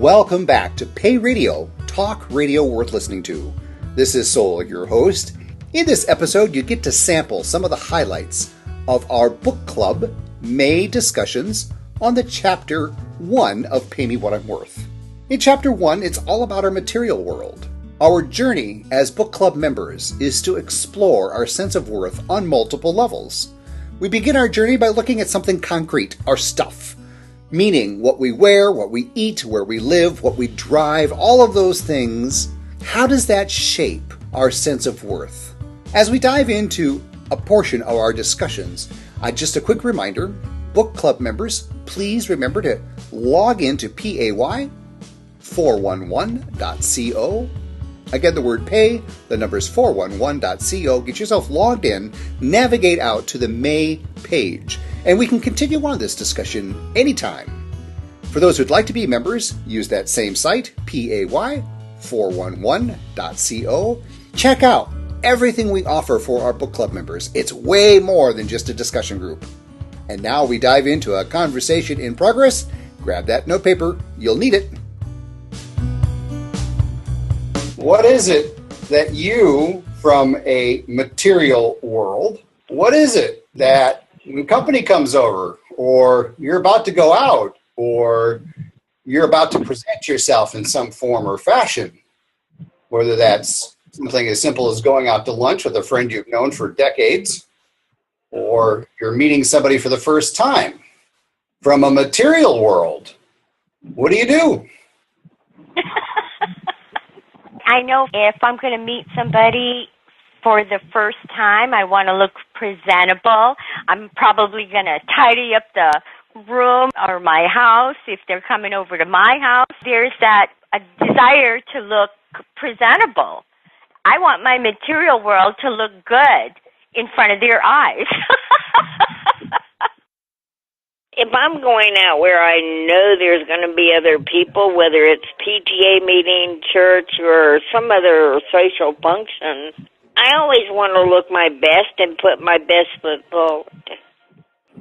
Welcome back to Pay Radio, talk radio worth listening to. This is Sol, your host. In this episode, you get to sample some of the highlights of our book club May discussions on the Chapter 1 of Pay Me What I'm Worth. In Chapter 1, it's all about our material world. Our journey as book club members is to explore our sense of worth on multiple levels. We begin our journey by looking at something concrete, our stuff. Meaning what we wear, what we eat, where we live, what we drive, all of those things. How does that shape our sense of worth? As we dive into a portion of our discussions, just a quick reminder, book club members, please remember to log into pay411.co. Again, the word pay, the number's 411.co. Get yourself logged in, navigate out to the May page, and we can continue on this discussion anytime. For those who'd like to be members, use that same site, pay411.co. Check out everything we offer for our book club members. It's way more than just a discussion group. And now we dive into a conversation in progress. Grab that notepaper, you'll need it. What is it that you, from a material world, what is it that when company comes over, or you're about to go out, or you're about to present yourself in some form or fashion, whether that's something as simple as going out to lunch with a friend you've known for decades, or you're meeting somebody for the first time, from a material world, what do you do? I know if I'm going to meet somebody for the first time, I want to look presentable. I'm probably going to tidy up the room or my house if they're coming over to my house. There's a desire to look presentable. I want my material world to look good in front of their eyes. If I'm going out where I know there's going to be other people, whether it's PTA meeting, church, or some other social function, I always want to look my best and put my best foot forward.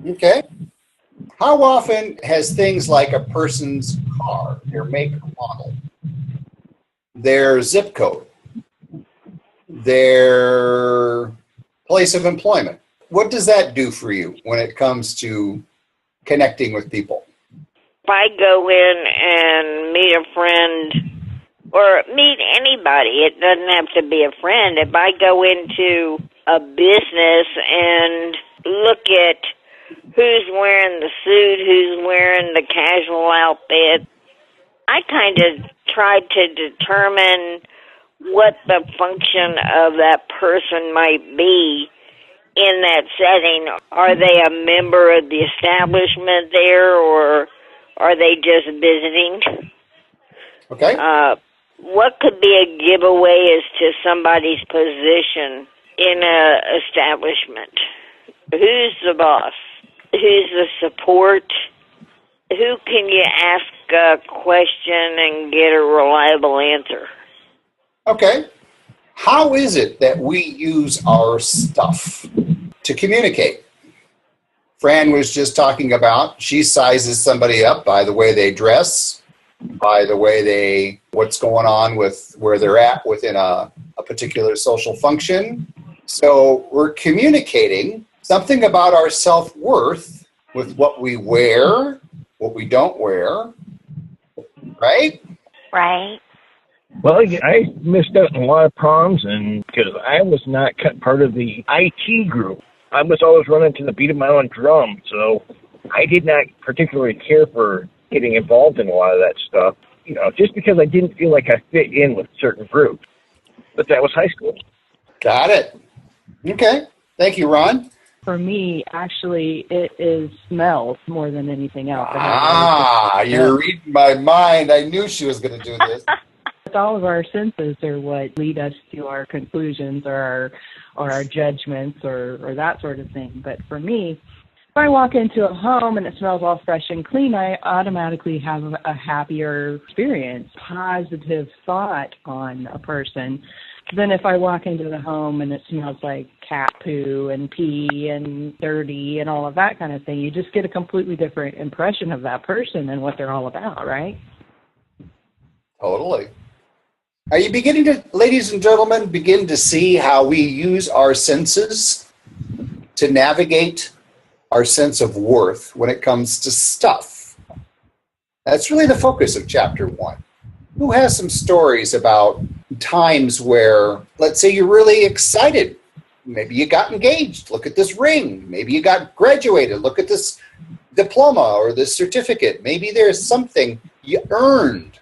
Okay. How often has things like a person's car, their make or model, their zip code, their place of employment, what does that do for you when it comes to connecting with people? If I go in and meet a friend or meet anybody, it doesn't have to be a friend. If I go into a business and look at who's wearing the suit, who's wearing the casual outfit, I kind of try to determine what the function of that person might be in that setting. Are they a member of the establishment there, or are they just visiting? Okay. What could be a giveaway as to somebody's position in a establishment? Who's the boss? Who's the support? Who can you ask a question and get a reliable answer? Okay. How is it that we use our stuff to communicate? Fran was just talking about she sizes somebody up by the way they dress, by the way what's going on with where they're at within a particular social function. So we're communicating something about our self-worth with what we wear, what we don't wear, right? Right. Well, I missed out on a lot of proms, and because I was not part of the IT group, I was always running to the beat of my own drum, so I did not particularly care for getting involved in a lot of that stuff, just because I didn't feel like I fit in with certain groups. But that was high school. Got it. Okay. Thank you, Ron. For me, actually, it is smells more than anything else. You're reading my mind. I knew she was going to do this. All of our senses are what lead us to our conclusions or our judgments or that sort of thing. But for me, if I walk into a home and it smells all fresh and clean, I automatically have a happier experience, positive thought on a person than if I walk into the home and it smells like cat poo and pee and dirty and all of that kind of thing. You just get a completely different impression of that person and what they're all about, right? Totally. Are you beginning to, ladies and gentlemen, begin to see how we use our senses to navigate our sense of worth when it comes to stuff? That's really the focus of Chapter 1. Who has some stories about times where, let's say you're really excited. Maybe you got engaged. Look at this ring. Maybe you got graduated. Look at this diploma or this certificate. Maybe there's something you earned,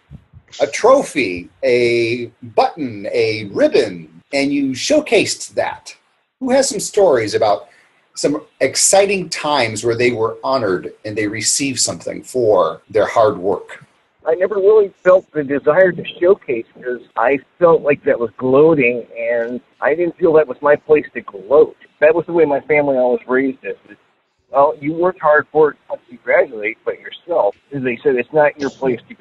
a trophy, a button, a ribbon, and you showcased that. Who has some stories about some exciting times where they were honored and they received something for their hard work? I never really felt the desire to showcase because I felt like that was gloating, and I didn't feel that was my place to gloat. That was the way my family always raised us. Well, you worked hard for it once you graduate, but yourself, as they said, it's not your place to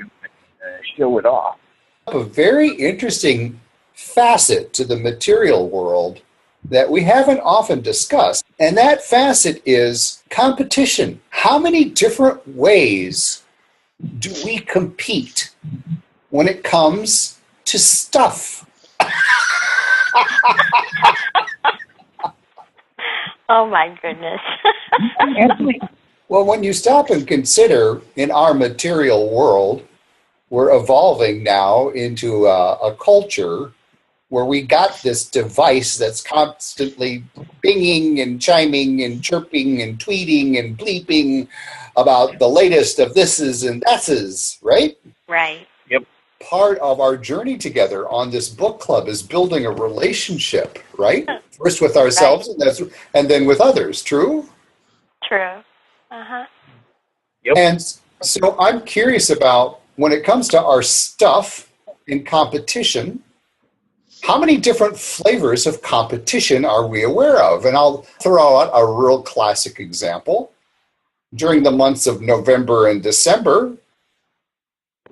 show it off. A very interesting facet to the material world that we haven't often discussed, and that facet is competition. How many different ways do we compete when it comes to stuff? Oh, my goodness. Well, when you stop and consider in our material world, we're evolving now into a culture where we got this device that's constantly binging and chiming and chirping and tweeting and bleeping about the latest of thises and thatses, right? Right. Yep. Part of our journey together on this book club is building a relationship, right? First with ourselves, right, and then with others, true? True. Uh-huh. Yep. And so I'm curious about when it comes to our stuff in competition, how many different flavors of competition are we aware of? And I'll throw out a real classic example. During the months of November and December,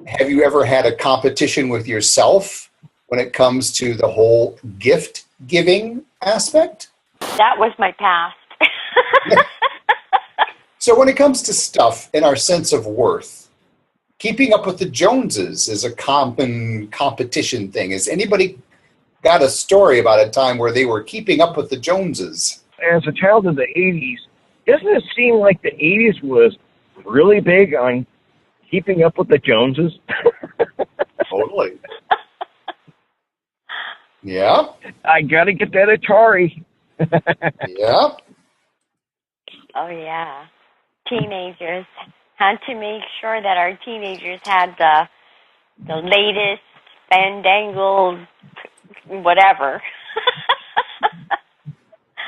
have you ever had a competition with yourself when it comes to the whole gift giving aspect? That was my past. So when it comes to stuff and our sense of worth, keeping up with the Joneses is a common competition thing. Has anybody got a story about a time where they were keeping up with the Joneses? As a child of the 80s, doesn't it seem like the 80s was really big on keeping up with the Joneses? Totally. Yeah. I got to get that Atari. Yeah. Oh, yeah. Teenagers had to make sure that our teenagers had the latest fandangled whatever.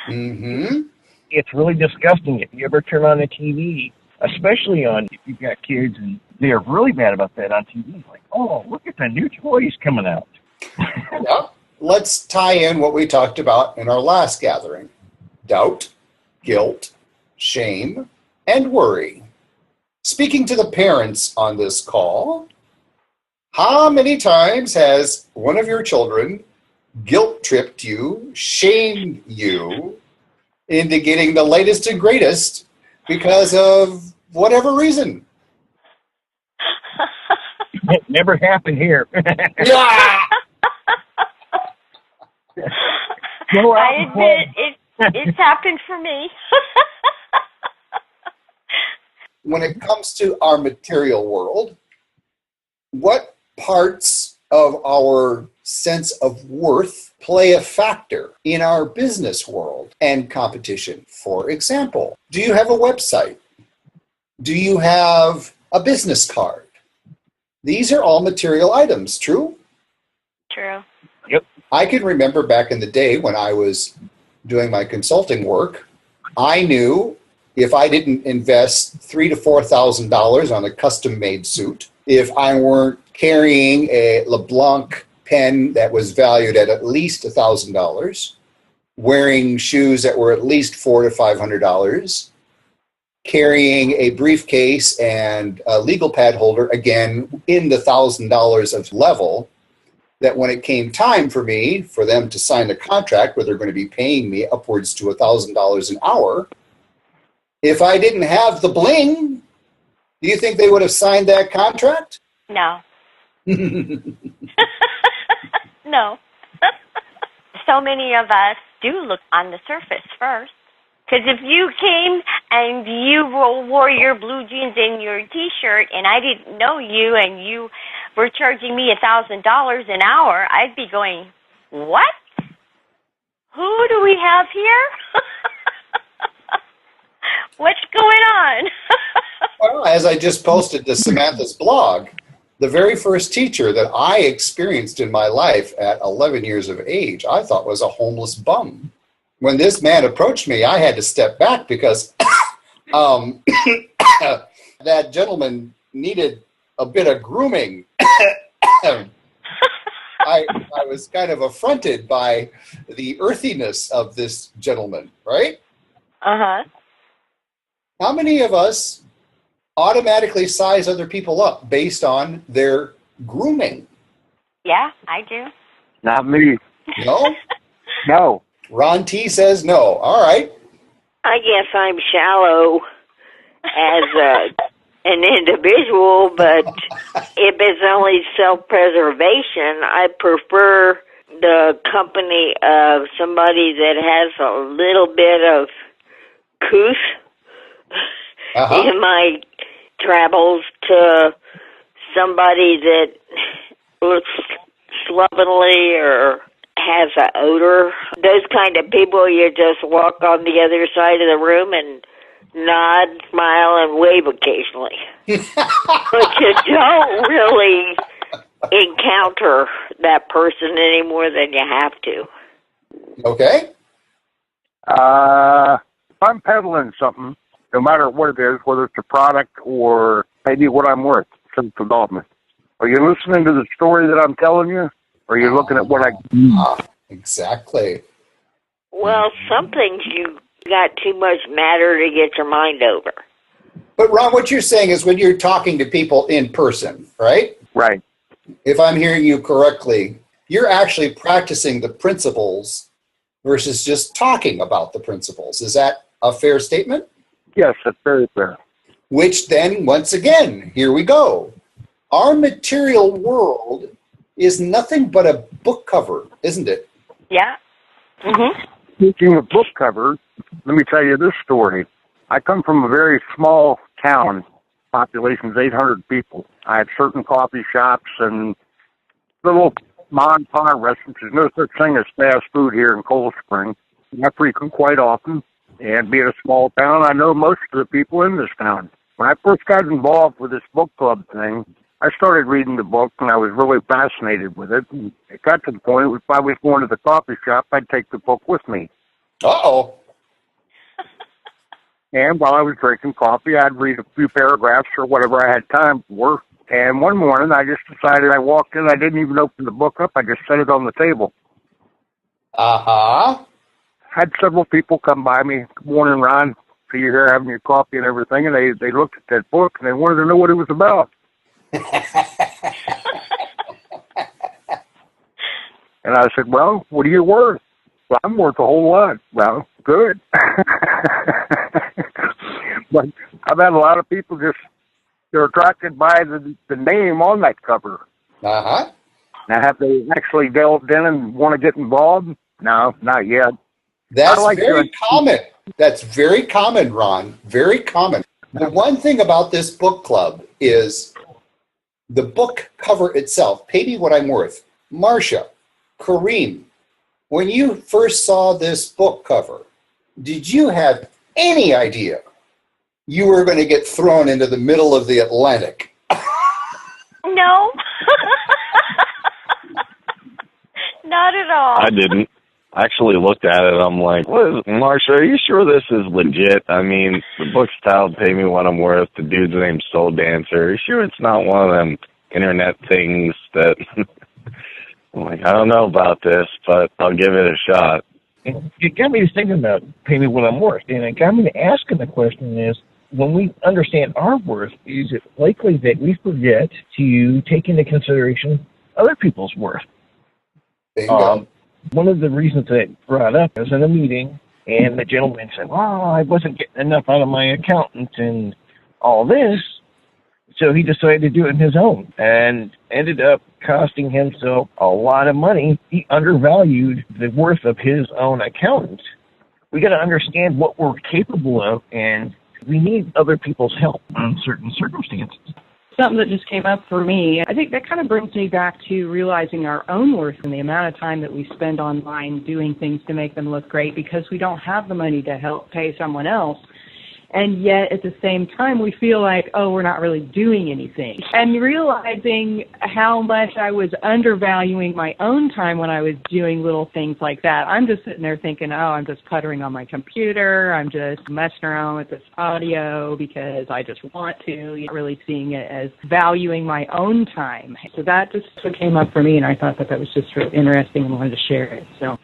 Mm-hmm. It's really disgusting if you ever turn on the TV, especially if you've got kids, and they're really bad about that on TV. Like, oh, look at the new toys coming out. Yeah. Let's tie in what we talked about in our last gathering. Doubt, guilt, shame, and worry. Speaking to the parents on this call, how many times has one of your children guilt-tripped you, shamed you into getting the latest and greatest because of whatever reason? It never happened here. Yeah! I admit it's happened for me. When it comes to our material world, what parts of our sense of worth play a factor in our business world and competition? For example, do you have a website? Do you have a business card? These are all material items, true? True. Yep. I can remember back in the day when I was doing my consulting work, I knew if I didn't invest $3,000 to $4,000 on a custom-made suit, if I weren't carrying a LeBlanc pen that was valued at least $1,000, wearing shoes that were at least $400 to $500, carrying a briefcase and a legal pad holder, again, in the $1,000 of level, that when it came time for them to sign a contract where they're going to be paying me upwards to $1,000 an hour, if I didn't have the bling, do you think they would have signed that contract? No. No. So many of us do look on the surface first. Because if you came and you wore your blue jeans and your T-shirt and I didn't know you and you were charging me $1,000 an hour, I'd be going, what? Who do we have here? What's going on? Well, as I just posted to Samantha's blog, the very first teacher that I experienced in my life at 11 years of age, I thought was a homeless bum. When this man approached me, I had to step back because that gentleman needed a bit of grooming. I was kind of affronted by the earthiness of this gentleman, right? Uh-huh. How many of us automatically size other people up based on their grooming? Yeah, I do. Not me. No? No. Ron T says no. All right. I guess I'm shallow as an individual, but if it's only self-preservation, I prefer the company of somebody that has a little bit of couth in my travels to somebody that looks slovenly or has an odor. Those kind of people, you just walk on the other side of the room and nod, smile, and wave occasionally. But you don't really encounter that person any more than you have to. Okay. If I'm peddling something, no matter what it is, whether it's a product or maybe what I'm worth, some development. Are you listening to the story that I'm telling you? Or are you looking at what I... Exactly. Well, some things you got too much matter to get your mind over. But Ron, what you're saying is when you're talking to people in person, right? Right. If I'm hearing you correctly, you're actually practicing the principles versus just talking about the principles. Is that a fair statement? Yes, that's very fair. Which then, once again, here we go. Our material world is nothing but a book cover, isn't it? Yeah. Mm-hmm. Speaking of book covers, let me tell you this story. I come from a very small town, population's 800 people. I had certain coffee shops and little mom and pop restaurants. There's no such thing as fast food here in Cold Spring. I frequent quite often, and being a small town, I know most of the people in this town. When I first got involved with this book club thing, I started reading the book, and I was really fascinated with it. And it got to the point, if I was going to the coffee shop, I'd take the book with me. Uh-oh. And while I was drinking coffee, I'd read a few paragraphs or whatever I had time for. And one morning, I just decided, I walked in, I didn't even open the book up, I just set it on the table. Uh-huh. Had several people come by me, good morning, Ron, see you here having your coffee and everything, and they looked at that book, and they wanted to know what it was about. And I said, well, what are you worth? Well, I'm worth a whole lot. Well, good. But I've had a lot of people they're attracted by the name on that cover. Uh-huh. Now, have they actually delved in and want to get involved? No, not yet. That's very common. That's very common, Ron. Very common. The one thing about this book club is the book cover itself. Pay me what I'm worth. Marcia, Kareem, when you first saw this book cover, did you have any idea you were going to get thrown into the middle of the Atlantic? No. Not at all. I didn't. I actually looked at it. I'm like, Marsha, are you sure this is legit? I mean, the book's titled Pay Me What I'm Worth. The dude's name's Soul Dancer. Are you sure it's not one of them internet things that... I'm like, I don't know about this, but I'll give it a shot. It got me to thinking about pay me what I'm worth. And it got me to asking the question is, when we understand our worth, is it likely that we forget to take into consideration other people's worth? Bingo. One of the reasons that I brought up was in a meeting, and the gentleman said, well, I wasn't getting enough out of my accountant and all this. So he decided to do it on his own and ended up costing himself a lot of money. He undervalued the worth of his own accountant. We got to understand what we're capable of, and we need other people's help in certain circumstances. Something that just came up for me, I think that kind of brings me back to realizing our own worth and the amount of time that we spend online doing things to make them look great because we don't have the money to help pay someone else. And yet, at the same time, we feel like, oh, we're not really doing anything. And realizing how much I was undervaluing my own time when I was doing little things like that. I'm just sitting there thinking, oh, I'm just puttering on my computer. I'm just messing around with this audio because I just want to. Not really seeing it as valuing my own time. So that just came up for me, and I thought that was just really interesting and wanted to share it. So,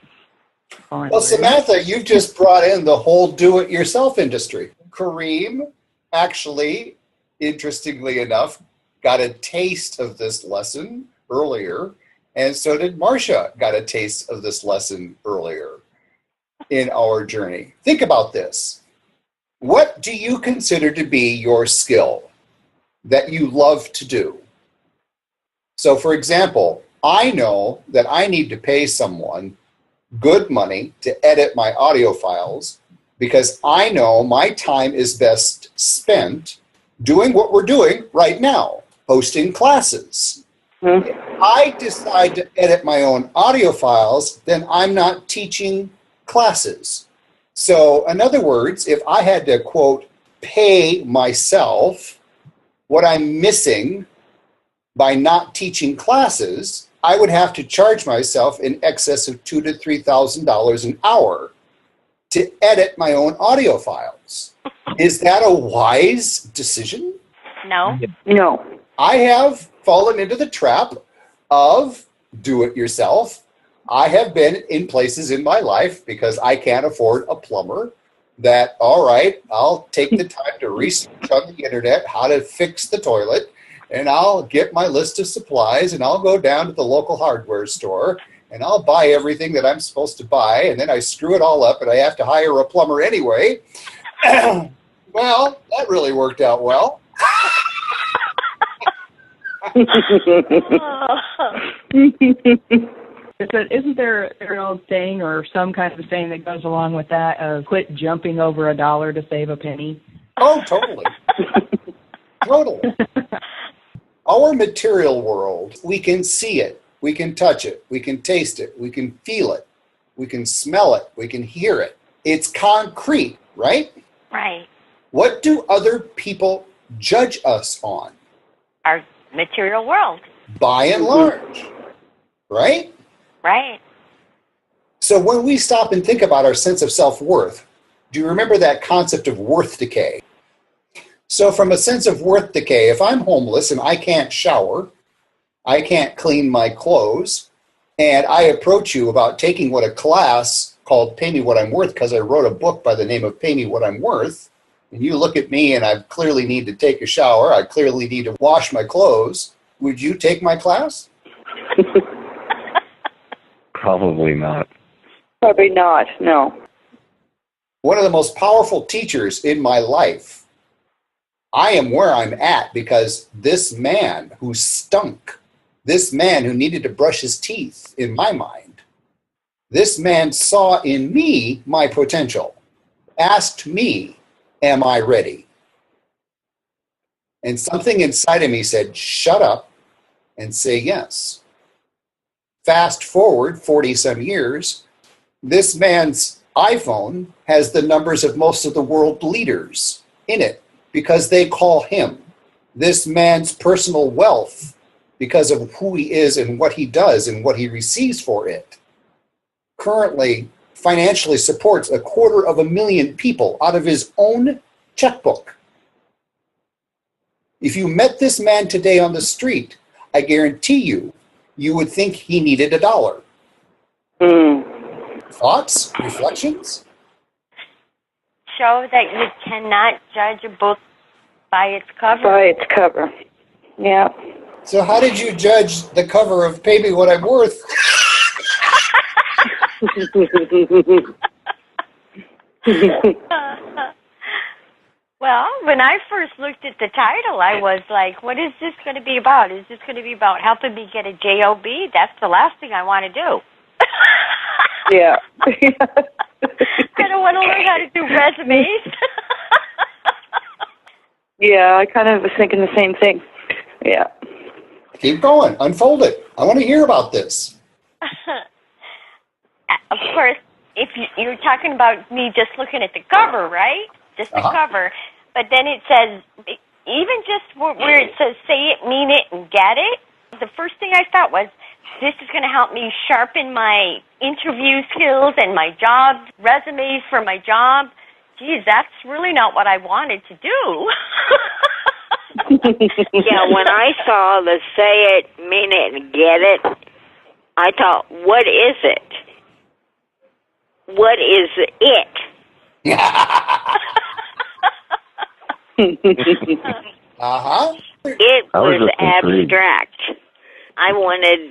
well, Samantha, you've just brought in the whole do-it-yourself industry. Kareem, actually, interestingly enough, got a taste of this lesson earlier, and so did Marcia got a taste of this lesson earlier in our journey. Think about this. What do you consider to be your skill that you love to do? So, for example, I know that I need to pay someone good money to edit my audio files because I know my time is best spent doing what we're doing right now, hosting classes. If I decide to edit my own audio files, then I'm not teaching classes. So, in other words, if I had to, quote, pay myself what I'm missing by not teaching classes, I would have to charge myself in excess of $2,000 to $3,000 an hour to edit my own audio files. Is that a wise decision? No. No. I have fallen into the trap of do-it-yourself. I have been in places in my life because I can't afford a plumber that, all right, I'll take the time to research on the internet how to fix the toilet, and I'll get my list of supplies, and I'll go down to the local hardware store, and I'll buy everything that I'm supposed to buy, and then I screw it all up, and I have to hire a plumber anyway. Well, that really worked out well. Isn't there an old saying or some kind of saying that goes along with that of quit jumping over a dollar to save a penny? Oh, totally. Totally. Our material world, we can see it, we can touch it, we can taste it, we can feel it, we can smell it, we can hear it. It's concrete, right? Right. What do other people judge us on? Our material world. By and large, right? Right. So when we stop and think about our sense of self-worth, do you remember that concept of worth decay? So from a sense of worth decay, if I'm homeless and I can't shower, I can't clean my clothes, and I approach you about taking what a class called Pay Me What I'm Worth, because I wrote a book by the name of Pay Me What I'm Worth, and you look at me and I clearly need to take a shower, I clearly need to wash my clothes, would you take my class? Probably not. Probably not, no. One of the most powerful teachers in my life, I am where I'm at because this man who stunk, this man who needed to brush his teeth, in my mind, this man saw in me my potential, asked me, am I ready? And something inside of me said, shut up and say yes. Fast forward 40-some years, this man's iPhone has the numbers of most of the world leaders in it because they call him. This man's personal wealth, because of who he is and what he does and what he receives for it, currently financially supports 250,000 people out of his own checkbook. If you met this man today on the street, I guarantee you would think he needed $1. Thoughts? Reflections? Show that you cannot judge a book by its cover. By its cover. Yeah. So how did you judge the cover of Pay Me What I'm Worth? Well, when I first looked at the title, I was like, what is this going to be about? Is this going to be about helping me get a job? That's the last thing I want to do. Yeah. I don't want to learn how to do resumes. Yeah, I kind of was thinking the same thing. Yeah. Keep going. Unfold it. I want to hear about this. Of course, if you're talking about me just looking at the cover, right? Just the cover. But then it says, even just where it says say it, mean it, and get it, the first thing I thought was, this is going to help me sharpen my interview skills and my job resumes for my job. Geez, that's really not what I wanted to do. Yeah, when I saw the say it, mean it, and get it, I thought, what is it? What is it? Uh-huh. It was abstract. I wanted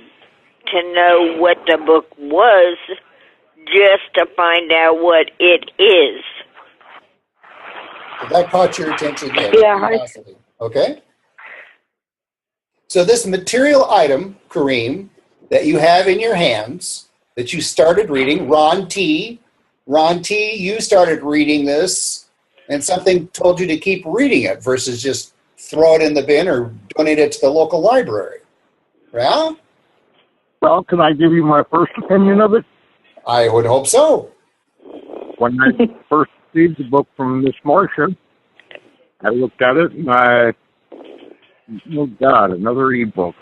to know what the book was just to find out what it is. That caught your attention there. Yeah. Okay. So this material item, Kareem, that you have in your hands, that you started reading, Ron T, you started reading this, and something told you to keep reading it versus just throw it in the bin or donate it to the local library. Yeah? Well, can I give you my first opinion of it? I would hope so. When I first received the book from Miss Marcia, I looked at it and oh God, another e-book.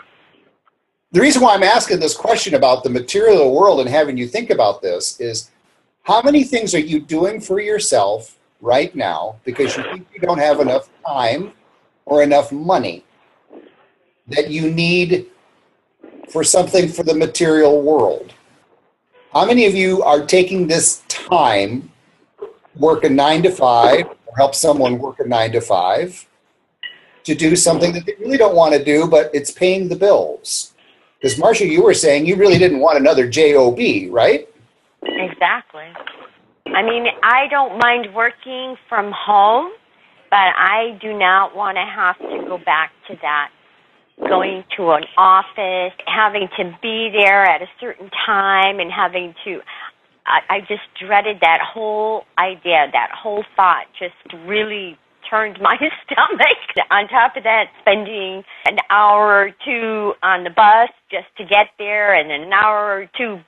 The reason why I'm asking this question about the material world and having you think about this is, how many things are you doing for yourself right now because you think you don't have enough time or enough money that you need for something for the material world? How many of you are taking this time, work a 9 to 5, or help someone work a 9 to 5, to do something that they really don't want to do, but it's paying the bills? Because, Marcia, you were saying you really didn't want another job, right? Exactly. I mean, I don't mind working from home, but I do not want to have to go back to that. Going to an office, having to be there at a certain time, and having to, I just dreaded that whole idea, that whole thought just really turned my stomach. On top of that, spending an hour or two on the bus just to get there, and an hour or two.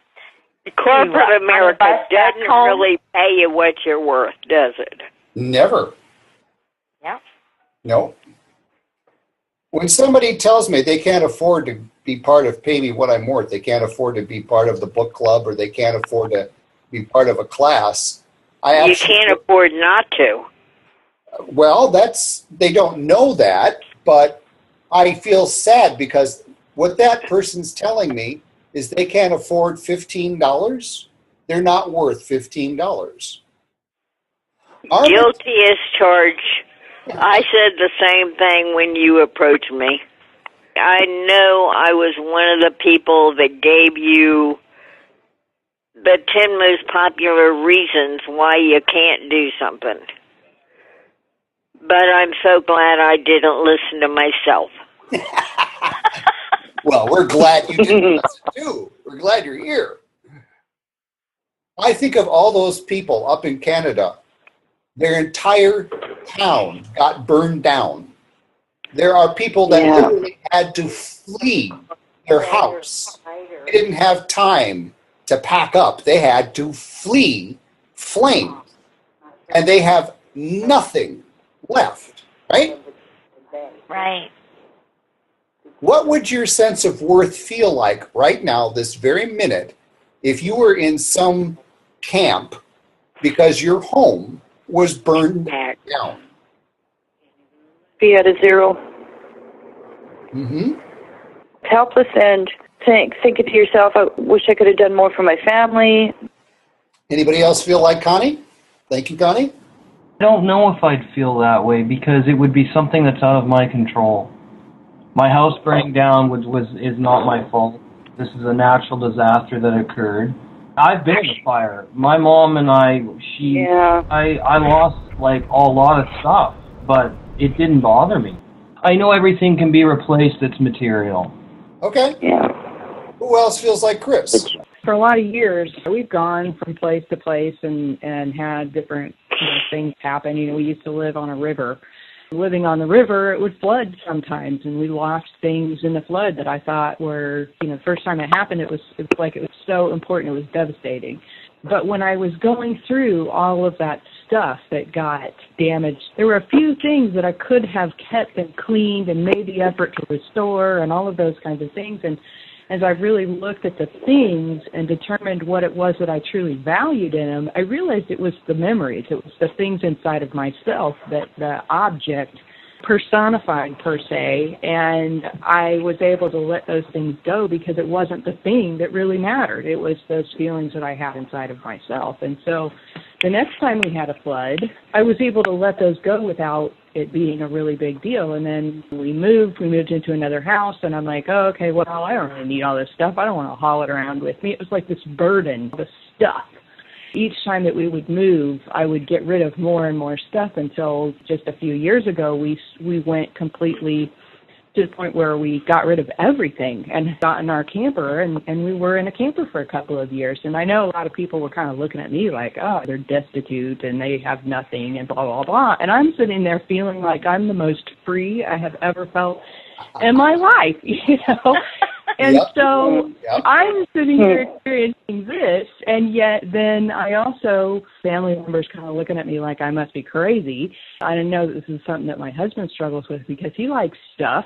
Corporate America doesn't really pay you what you're worth, does it? Never. Yeah. No. When somebody tells me they can't afford to be part of Pay Me What I'm Worth, they can't afford to be part of the book club, or they can't afford to be part of a class, you can't afford not to. Well, they don't know that, but I feel sad because what that person's telling me is they can't afford $15. They're not worth $15. Guilty as charged. I said the same thing when you approached me. I know I was one of the people that gave you the 10 most popular reasons why you can't do something. But I'm so glad I didn't listen to myself. Well, we're glad you didn't listen too. We're glad you're here. I think of all those people up in Canada. Their entire town got burned down. There are people that literally had to flee their house. They didn't have time to pack up. They had to flee flames. And they have nothing left, right? Right. What would your sense of worth feel like right now, this very minute, if you were in some camp because your home was burned down? Be at a zero. Mm-hmm. Helpless and thinking to yourself, I wish I could have done more for my family. Anybody else feel like Connie? Thank you, Connie. I don't know if I'd feel that way because it would be something that's out of my control. My house burning down is not my fault. This is a natural disaster that occurred. I've been in a fire. My mom and I lost like a lot of stuff. but it didn't bother me. I know everything can be replaced that's material. Okay. Yeah. Who else feels like Chris? For a lot of years, we've gone from place to place and had different things happen. We used to live on a river. Living on the river, it would flood sometimes, and we lost things in the flood that I thought were, the first time it happened, it was so important, it was devastating. But when I was going through all of that stuff that got damaged, there were a few things that I could have kept and cleaned and made the effort to restore and all of those kinds of things. And as I really looked at the things and determined what it was that I truly valued in them, I realized it was the memories. It was the things inside of myself that the object personified, per se, and I was able to let those things go because it wasn't the thing that really mattered. It was those feelings that I had inside of myself. And so the next time we had a flood, I was able to let those go without it being a really big deal. And then we moved into another house, and I'm like, oh, okay, well, I don't really need all this stuff. I don't want to haul it around with me. It was like this burden, the stuff. Each time that we would move, I would get rid of more and more stuff until just a few years ago, we went completely to the point where we got rid of everything and got in our camper, and we were in a camper for a couple of years. And I know a lot of people were kind of looking at me like, oh, they're destitute and they have nothing and blah, blah, blah. And I'm sitting there feeling like I'm the most free I have ever felt in my life, And so I'm sitting here experiencing this, and yet then I also, family members kind of looking at me like I must be crazy. I didn't know that this is something that my husband struggles with because he likes stuff,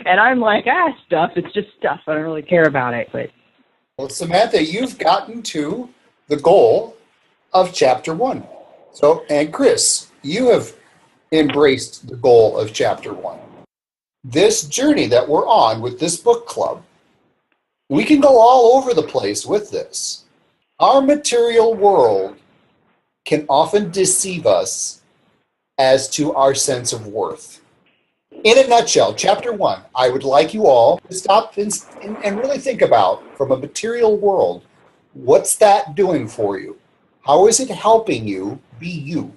and I'm like, stuff, it's just stuff. I don't really care about it. But Well, Samantha, you've gotten to the goal of Chapter 1. So, and Chris, you have embraced the goal of Chapter 1. This journey that we're on with this book club, we can go all over the place with this. Our material world can often deceive us as to our sense of worth. In a nutshell, Chapter 1, I would like you all to stop and really think about, from a material world, what's that doing for you? How is it helping you be you?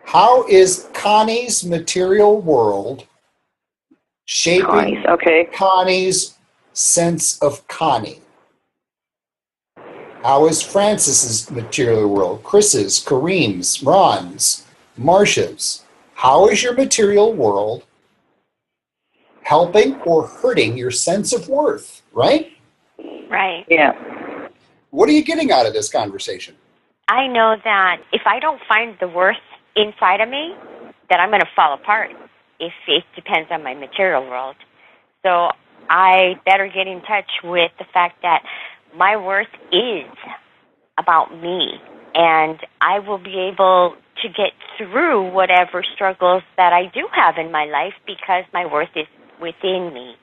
How is Connie's material world shaping Connie's sense of Connie? How is Francis's material world, Chris's, Kareem's, Ron's, Marcia's? How is your material world helping or hurting your sense of worth, right? Right. Yeah. What are you getting out of this conversation? I know that if I don't find the worth inside of me, that I'm going to fall apart if it depends on my material world. So I better get in touch with the fact that my worth is about me, and I will be able to get through whatever struggles that I do have in my life because my worth is within me.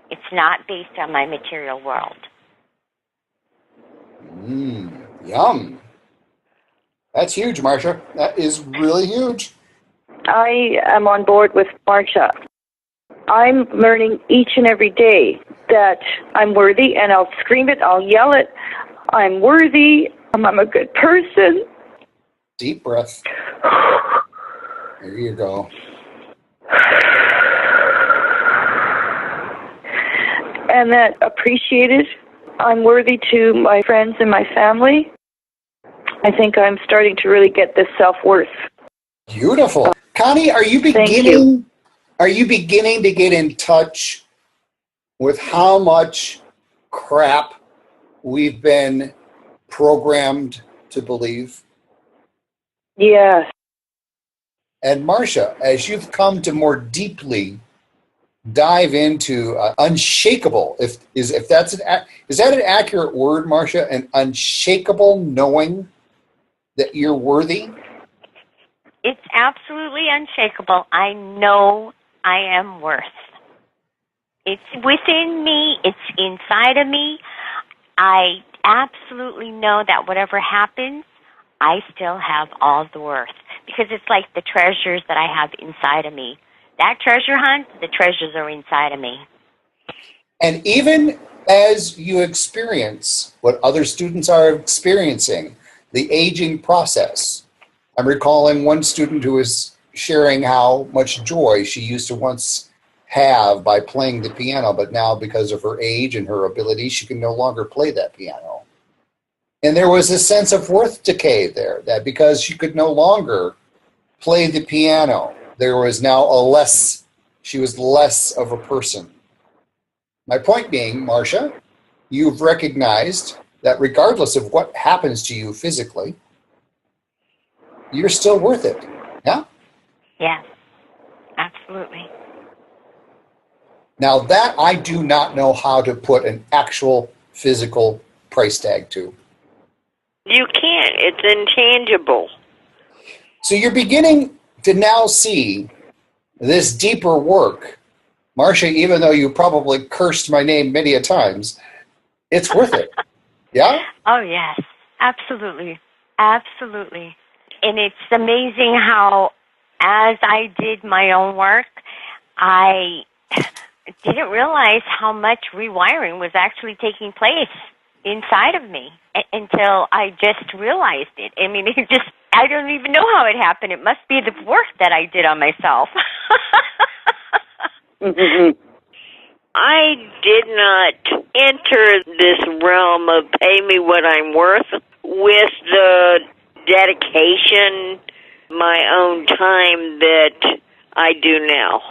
It's not based on my material world. Yum. That's huge, Marcia. That is really huge. I am on board with Marcia. I'm learning each and every day that I'm worthy, and I'll scream it, I'll yell it. I'm worthy. I'm a good person. Deep breath. There you go. And that appreciated. I'm worthy to my friends and my family. I think I'm starting to really get this self-worth. Beautiful. Connie, are you beginning to get in touch with how much crap we've been programmed to believe? Yes. And Marcia, as you've come to more deeply dive into unshakable, is that an accurate word, Marcia? An unshakable knowing that you're worthy? It's absolutely unshakable. I know I am worth. It's within me. It's inside of me. I absolutely know that whatever happens, I still have all the worth, because it's like the treasures that I have inside of me. That treasure hunt, the treasures are inside of me. And even as you experience what other students are experiencing, the aging process, I'm recalling one student who was sharing how much joy she used to once have by playing the piano, but now because of her age and her ability, she can no longer play that piano. And there was a sense of worth decay there, that because she could no longer play the piano, there was now she was less of a person. My point being, Marcia, you've recognized that regardless of what happens to you physically, you're still worth it. Yeah? Yes, absolutely. Now that I do not know how to put an actual physical price tag to. You can't. It's intangible. So you're beginning to now see this deeper work. Marcia, even though you probably cursed my name many a times, it's worth it. Yeah? Oh, yes, absolutely. Absolutely. And it's amazing how, as I did my own work, I didn't realize how much rewiring was actually taking place inside of me until I just realized it. I mean, I don't even know how it happened. It must be the work that I did on myself. I did not enter this realm of pay me what I'm worth with the dedication, my own time that I do now.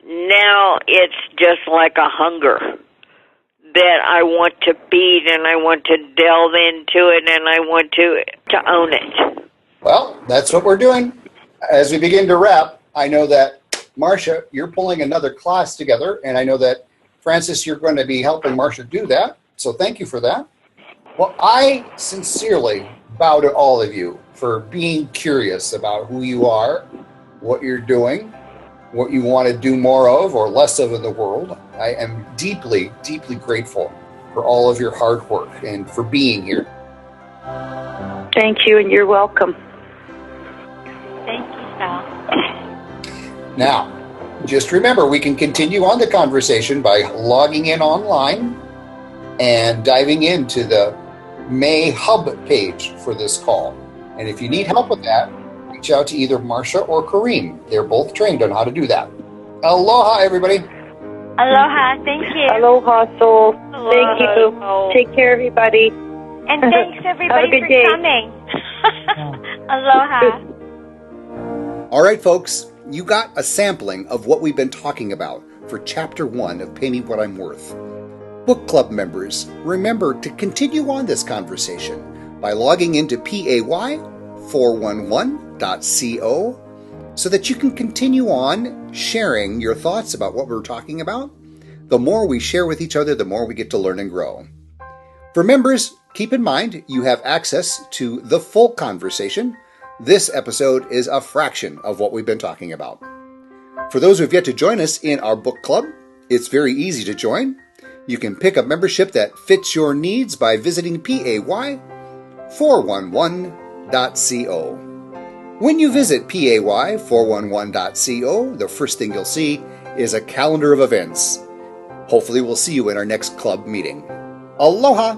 Now it's just like a hunger that I want to feed, and I want to delve into it, and I want to own it. Well, that's what we're doing. As we begin to wrap, I know that, Marcia, you're pulling another class together, and I know that, Francis, you're going to be helping Marcia do that, so thank you for that. Well, I sincerely bow to all of you for being curious about who you are, what you're doing, what you want to do more of or less of in the world. I am deeply, deeply grateful for all of your hard work and for being here. Thank you, and you're welcome. Thank you, Sal. Now, just remember, we can continue on the conversation by logging in online and diving into the May Hub page for this call. And if you need help with that, reach out to either Marcia or Kareem. They're both trained on how to do that. Aloha, everybody. Aloha. Thank you. Aloha, Soul. Aloha. Thank you. Take care, everybody. And thanks, everybody, Have a good for day. coming. Aloha. All right, folks, you got a sampling of what we've been talking about for Chapter 1 of Pay Me What I'm Worth. Book Club members, remember to continue on this conversation by logging into pay411.co so that you can continue on sharing your thoughts about what we're talking about. The more we share with each other, the more we get to learn and grow. For members, keep in mind you have access to the full conversation. This episode is a fraction of what we've been talking about. For those who have yet to join us in our book club, it's very easy to join. You can pick a membership that fits your needs by visiting pay411.co. When you visit pay411.co, the first thing you'll see is a calendar of events. Hopefully we'll see you in our next club meeting. Aloha!